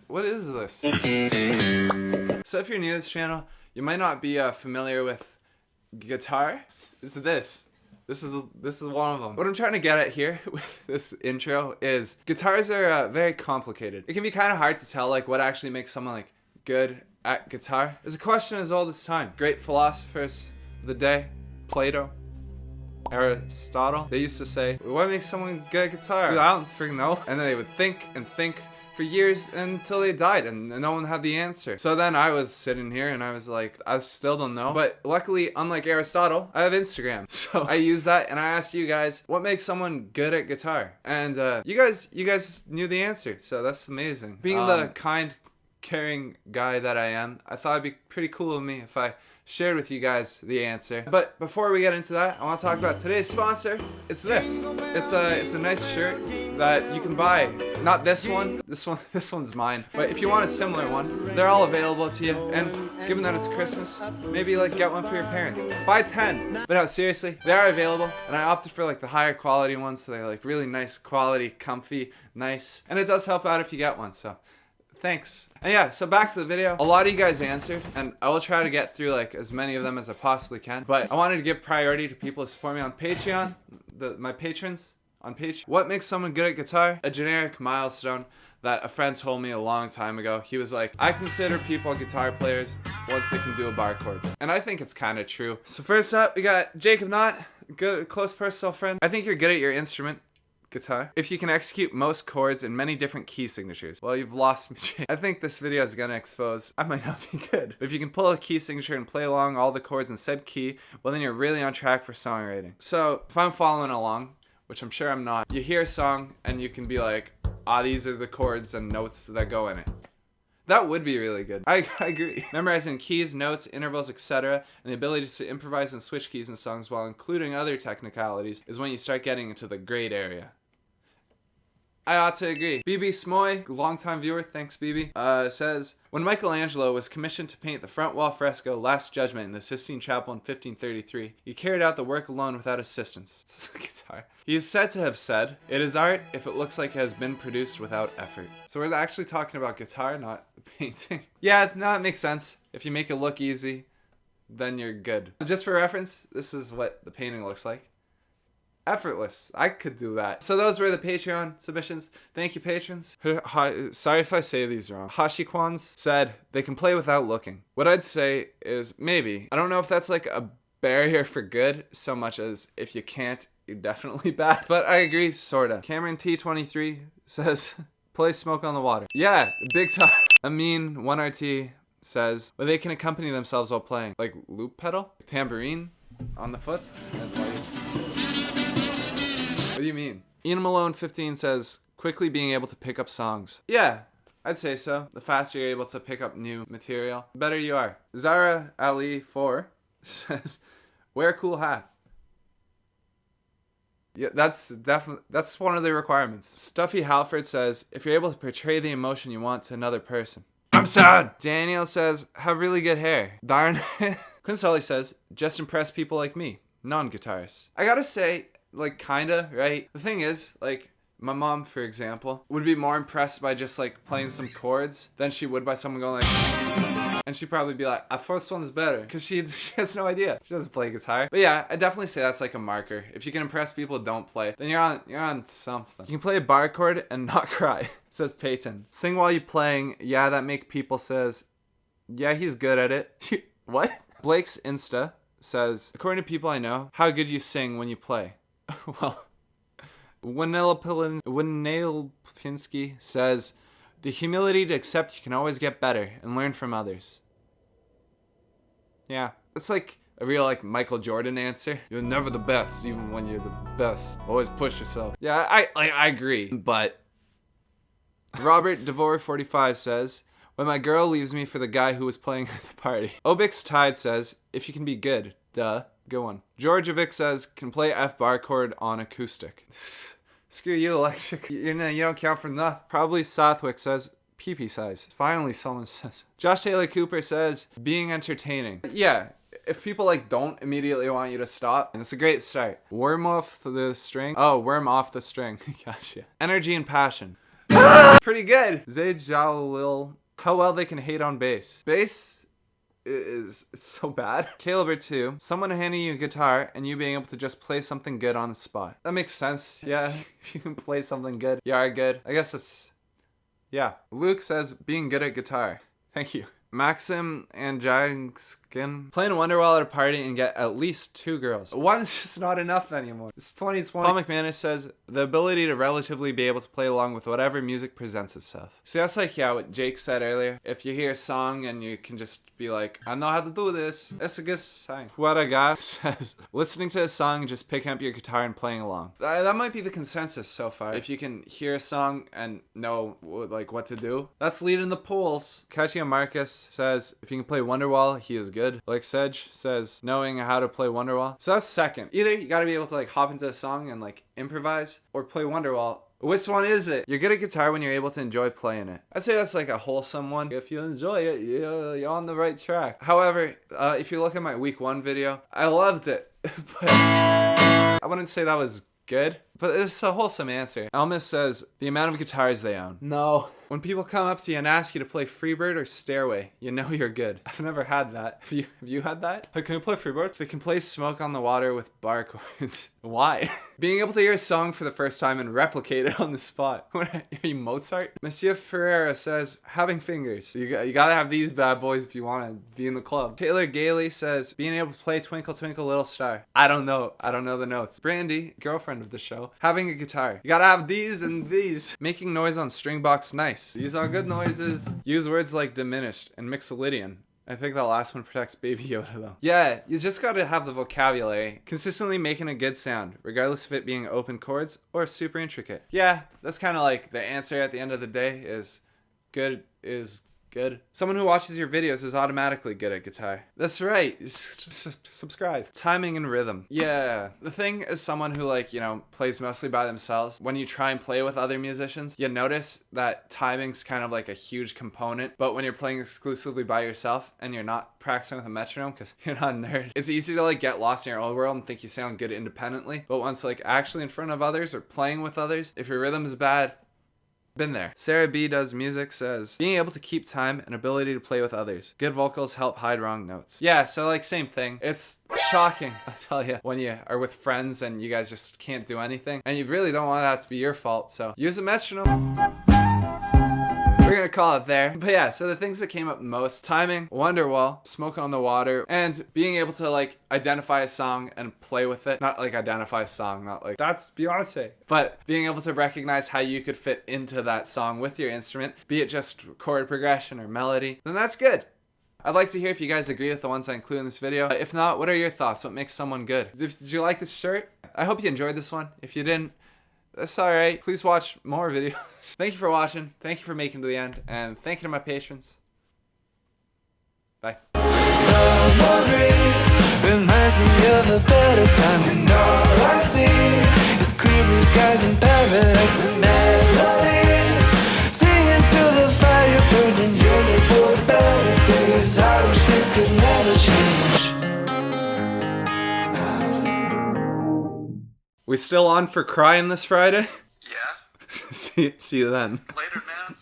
What is this? So if you're new to this channel, you might not be familiar with guitar. It's this. This is one of them. What I'm trying to get at here with this intro is guitars are very complicated. It can be kind of hard to tell like what actually makes someone like good at guitar. It's a question as old as time. Great philosophers of the day, Plato, Aristotle, they used to say, what makes someone good at guitar? Dude, I don't freaking know. And then they would think and think for years until they died and no one had the answer. So then I was sitting here and I was like, I still don't know. But luckily, unlike Aristotle, I have Instagram. So I use that and I asked you guys, what makes someone good at guitar? And you guys knew the answer. So that's amazing. Being the kind, caring guy that I am, I thought it'd be pretty cool of me if I shared with you guys the answer. But before we get into that, I want to talk about today's sponsor. It's this. It's a nice shirt that you can buy. Not this one. This one's mine. But if you want a similar one, they're all available to you. And given that it's Christmas, maybe like get one for your parents. Buy 10. But no, seriously, they are available. And I opted for like the higher quality ones, so they're like really nice quality, comfy, nice. And it does help out if you get one. So thanks. And yeah, so back to the video. A lot of you guys answered, and I will try to get through like as many of them as I possibly can. But I wanted to give priority to people who support me on Patreon, my patrons on Patreon. What makes someone good at guitar? A generic milestone that a friend told me a long time ago. He was like, I consider people guitar players once they can do a bar chord. And I think it's kind of true. So first up, we got Jacob Knott, good, close personal friend. I think you're good at your instrument. Guitar. If you can execute most chords in many different key signatures. Well, you've lost me. I think this video is gonna expose I might not be good. But if you can pull a key signature and play along all the chords in said key, well then you're really on track for songwriting. So if I'm following along, which I'm sure I'm not, you hear a song and you can be like, these are the chords and notes that go in it. That would be really good. I agree. Memorizing keys, notes, intervals, etc., and the ability to improvise and switch keys in songs while including other technicalities is when you start getting into the great area. I ought to agree. BB Smoy, longtime viewer, thanks BB, says, when Michelangelo was commissioned to paint the front wall fresco Last Judgment in the Sistine Chapel in 1533, he carried out the work alone without assistance. Guitar. He is said to have said, it is art if it looks like it has been produced without effort. So we're actually talking about guitar, not painting. Yeah, no, it makes sense. If you make it look easy, then you're good. Just for reference, this is what the painting looks like. Effortless. I could do that. So those were the Patreon submissions. Thank you, patrons. Sorry if I say these wrong. Hashikwans said they can play without looking. What I'd say is maybe. I don't know if that's like a barrier for good so much as if you can't, you're definitely bad. But I agree, sorta. Cameron T23 says play Smoke on the Water. Yeah, big time. Amin 1RT says well, they can accompany themselves while playing. Like loop pedal? Tambourine on the foot? What do you mean? Ian Malone 15 says, quickly being able to pick up songs. Yeah, I'd say so. The faster you're able to pick up new material, the better you are. Zara Ali 4 says, wear a cool hat. Yeah, that's one of the requirements. Stuffy Halford says, if you're able to portray the emotion you want to another person. I'm sad. Daniel says, have really good hair. Darn. Quinn Sully says, just impress people like me, non-guitarists. I gotta say, like kinda, right? The thing is, like, my mom, for example, would be more impressed by just like playing some chords than she would by someone going like, and she'd probably be like, "Our first one's better," because she has no idea. She doesn't play guitar. But yeah, I definitely say that's like a marker. If you can impress people who don't play, then you're on something. You can play a bar chord and not cry. Says Peyton. Sing while you're playing. Yeah, that make people says, yeah, he's good at it. What? Blake's Insta says, according to people I know, how good you sing when you play. Well, Winnail Pinsky says, the humility to accept you can always get better and learn from others. Yeah, it's like a real like Michael Jordan answer. You're never the best, even when you're the best. Always push yourself. Yeah, I agree. But Robert Devore 45 says, when my girl leaves me for the guy who was playing at the party. Obix Tide says, if you can be good, duh. Go on. Georgievic says, can play F bar chord on acoustic. Screw you, electric. You don't count for nothing. Probably Southwick says, pee-pee size. Finally, someone says. Josh Taylor Cooper says, being entertaining. Yeah, if people like don't immediately want you to stop, and it's a great start. Worm off the string. Oh, worm off the string. Gotcha. Energy and passion. Pretty good. Zay Jalil. How well they can hate on bass. Bass is so bad. Calibur 2. Someone handing you a guitar and you being able to just play something good on the spot. That makes sense. Yeah, if you can play something good, you are good. I guess it's... yeah. Luke says, being good at guitar. Thank you. Maxim and Jagskin. Playing Wonderwall at a party and get at least 2 girls. One's just not enough anymore. It's 2020. Paul McManus says, the ability to relatively be able to play along with whatever music presents itself. So that's like, yeah, what Jake said earlier. If you hear a song and you can just be like, I know how to do this, that's a good sign. Huaraga says, listening to a song and just picking up your guitar and playing along. That might be the consensus so far. If you can hear a song and know like what to do, that's leading the polls. Kachia Marcus says, if you can play Wonderwall, he is good. Like Sedge says, knowing how to play Wonderwall. So that's second. Either you gotta be able to like hop into a song and like improvise, or play Wonderwall. Which one is it? You're good at guitar when you're able to enjoy playing it. I'd say that's like a wholesome one. If you enjoy it, you're on the right track. However, if you look at my week 1 video, I loved it. But I wouldn't say that was good, but it's a wholesome answer. Elmis says, the amount of guitars they own. No. When people come up to you and ask you to play Freebird or Stairway, you know you're good. I've never had that. Have you had that? Like, can you play Freebird? If they can play Smoke on the Water with bar chords. Why? Being able to hear a song for the first time and replicate it on the spot. Are you Mozart? Monsieur Ferreira says, having fingers. You gotta have these bad boys if you want to be in the club. Taylor Gailey says, being able to play Twinkle Twinkle Little Star. I don't know the notes. Brandy, girlfriend of the show, having a guitar. You gotta have these and these. Making noise on Stringbox Nice. These are good noises. Use words like diminished and mixolydian. I think that last one protects Baby Yoda though. Yeah, you just gotta have the vocabulary. Consistently making a good sound, regardless of it being open chords or super intricate. Yeah, that's kind of like the answer at the end of the day is good is good. Someone who watches your videos is automatically good at guitar. That's right. Subscribe. Timing and rhythm. Yeah. The thing is, someone who like, you know, plays mostly by themselves, when you try and play with other musicians, you notice that timing's kind of like a huge component. But when you're playing exclusively by yourself and you're not practicing with a metronome because you're not a nerd, it's easy to like get lost in your own world and think you sound good independently. But once like actually in front of others or playing with others, if your rhythm is bad, been there. Sarah B Does Music says, being able to keep time and ability to play with others. Good vocals help hide wrong notes. Yeah, so like same thing. It's shocking, I tell you, when you are with friends and you guys just can't do anything. And you really don't want that to be your fault, so use a metronome. We're gonna call it there. But yeah, so the things that came up most: timing, Wonderwall, Smoke on the Water, and being able to like identify a song and play with it. Not like identify a song, not like that's Beyonce, but being able to recognize how you could fit into that song with your instrument, be it just chord progression or melody, then that's good. I'd like to hear if you guys agree with the ones I include in this video. If not, what are your thoughts? What makes someone good? Did you like this shirt? I hope you enjoyed this one. If you didn't, that's alright. Please watch more videos. Thank you for watching. Thank you for making it to the end. And thank you to my patrons. Bye. Summer breeze reminds me of a better time, and all I see is clear blue skies and paradise and melodies. Singing till the fire burning, yearning for better days. I wish things could never change. We still on for crying this Friday? Yeah. See you then. Later, man.